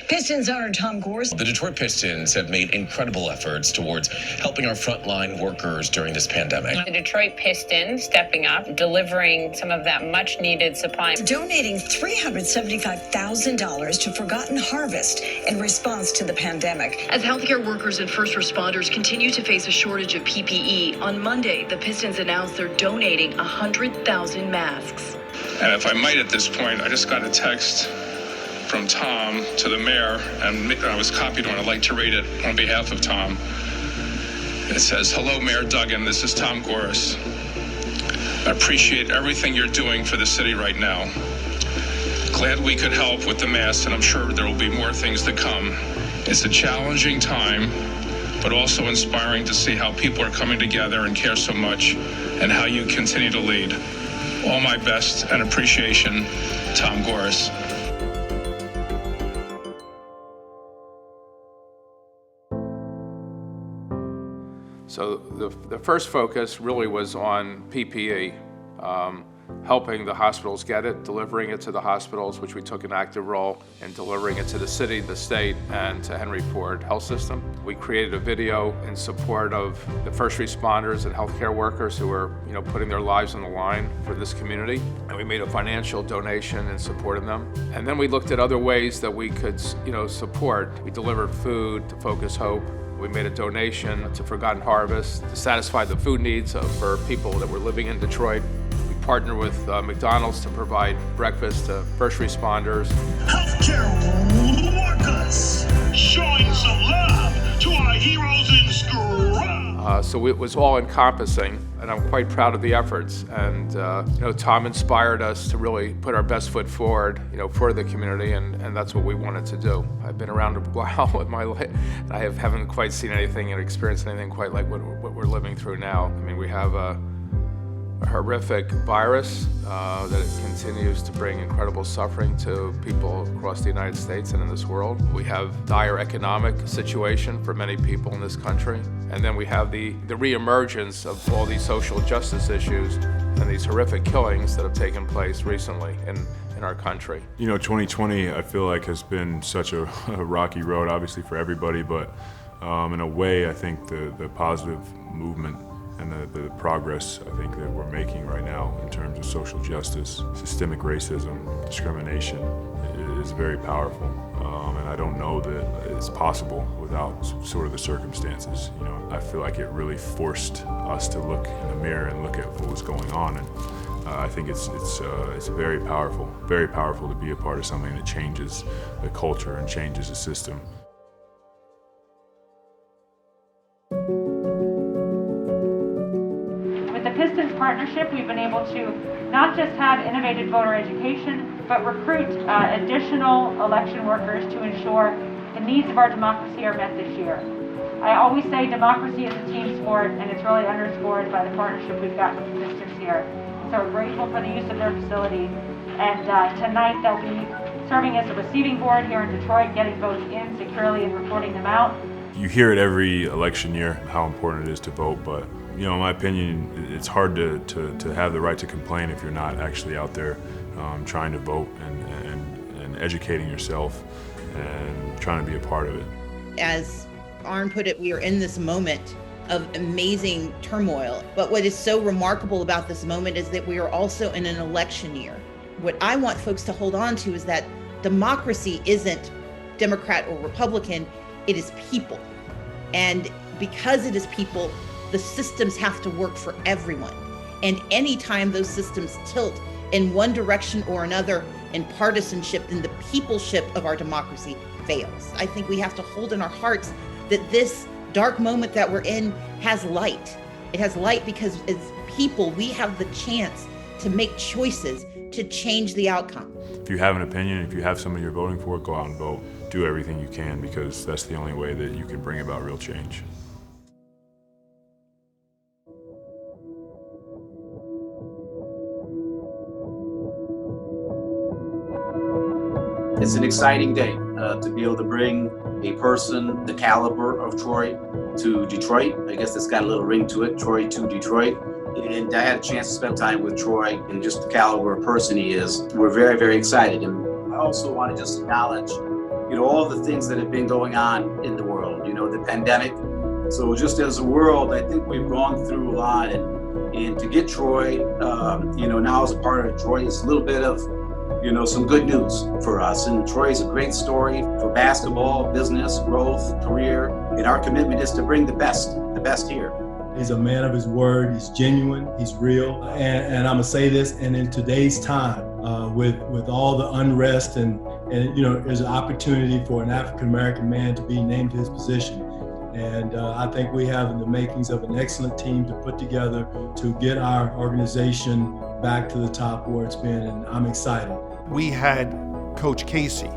Pistons owner Tom Gores. The Detroit Pistons have made incredible efforts towards helping our frontline workers during this pandemic. The Detroit Pistons stepping up, delivering some of that much-needed supply. Donating $375,000 to Forgotten Harvest in response to the pandemic. As healthcare workers and first responders continue to face a shortage of PPE, on Monday, the Pistons announced they're donating 100,000 masks. And if I might at this point, I just got a text from Tom to the mayor, and I was copied on. I'd like to read it on behalf of Tom. It says, "Hello, Mayor Duggan. This is Tom Gores. I appreciate everything you're doing for the city right now. Glad we could help with the masks, and I'm sure there will be more things to come. It's a challenging time, but also inspiring to see how people are coming together and care so much, and how you continue to lead. All my best and appreciation, Tom Gores." So the first focus really was on PPE, helping the hospitals get it, delivering it to the hospitals, which we took an active role in delivering it to the city, the state, and to Henry Ford Health System. We created a video in support of the first responders and healthcare workers who are, putting their lives on the line for this community, and we made a financial donation in support of them. And then we looked at other ways that we could, support. We delivered food to Focus Hope. We made a donation to Forgotten Harvest to satisfy the food needs for people that were living in Detroit. We partnered with McDonald's to provide breakfast to first responders. Healthcare workers showing some love to our heroes in scrub. So it was all encompassing, and I'm quite proud of the efforts. And Tom inspired us to really put our best foot forward, for the community, and that's what we wanted to do. I've been around a while with my life, and I haven't quite seen anything and experienced anything quite like what we're living through now. I mean, we have a horrific virus that continues to bring incredible suffering to people across the United States and in this world. We have dire economic situation for many people in this country. And then we have the reemergence of all these social justice issues and these horrific killings that have taken place recently in our country. 2020 I feel like has been such a rocky road, obviously for everybody, but in a way I think the positive movement and the progress I think that we're making right now in terms of social justice, systemic racism, discrimination is very powerful. And I don't know that it's possible without sort of the circumstances. I feel like it really forced us to look in the mirror and look at what was going on. And I think it's very powerful to be a part of something that changes the culture and changes the system. With the Pistons partnership, we've been able to not just have innovative voter education, but recruit additional election workers to ensure the needs of our democracy are met this year. I always say democracy is a team sport, and it's really underscored by the partnership we've got with the Pistons here. And so we're grateful for the use of their facility. And tonight they'll be serving as a receiving board here in Detroit, getting votes in securely and reporting them out. You hear it every election year how important it is to vote, but in my opinion, it's hard to have the right to complain if you're not actually out there trying to vote and educating yourself and trying to be a part of it. As Arn put it, we are in this moment of amazing turmoil. But what is so remarkable about this moment is that we are also in an election year. What I want folks to hold on to is that democracy isn't Democrat or Republican, it is people. And because it is people, the systems have to work for everyone. And anytime those systems tilt in one direction or another in partisanship, then the peopleship of our democracy fails. I think we have to hold in our hearts that this dark moment that we're in has light. It has light because as people, we have the chance to make choices to change the outcome. If you have an opinion, if you have somebody you're voting for, go out and vote. Do everything you can, because that's the only way that you can bring about real change. It's an exciting day to be able to bring a person the caliber of Troy to Detroit. I guess it's got a little ring to it, Troy to Detroit. And I had a chance to spend time with Troy and just the caliber of person he is. We're very, very excited. And I also want to just acknowledge all the things that have been going on in the world, the pandemic. So just as a world, I think we've gone through a lot, and to get Troy, now as a part of Troy, is a little bit of, some good news for us. And Troy is a great story for basketball, business, growth, career, and our commitment is to bring the best here. He's a man of his word. He's genuine. He's real. And I'm gonna say this. And in today's time, with all the unrest and there's an opportunity for an African American man to be named to his position. And I think we have the makings of an excellent team to put together to get our organization back to the top where it's been. And I'm excited. We had Coach Casey.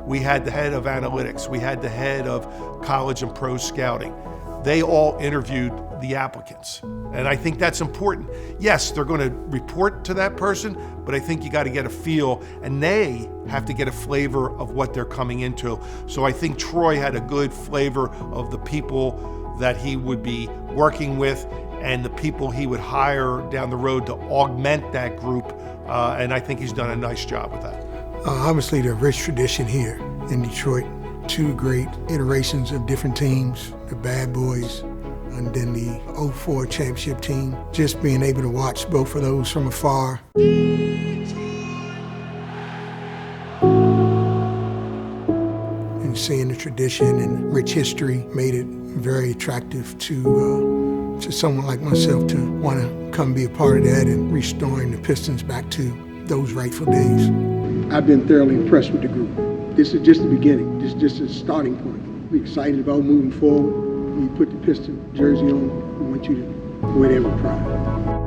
We had the head of analytics. We had the head of college and pro scouting. They all interviewed the applicants. And I think that's important. Yes, they're going to report to that person, but I think you got to get a feel, and they have to get a flavor of what they're coming into. So I think Troy had a good flavor of the people that he would be working with and the people he would hire down the road to augment that group. And I think he's done a nice job with that. Obviously, the rich tradition here in Detroit. 2 great iterations of different teams, the Bad Boys and then the 04 championship team. Just being able to watch both of those from afar. And seeing the tradition and rich history made it very attractive to someone like myself to want to come be a part of that and restoring the Pistons back to those rightful days. I've been thoroughly impressed with the group. This is just the beginning. This is just a starting point. We're excited about moving forward. When you put the Piston jersey on, we want you to wear that with pride.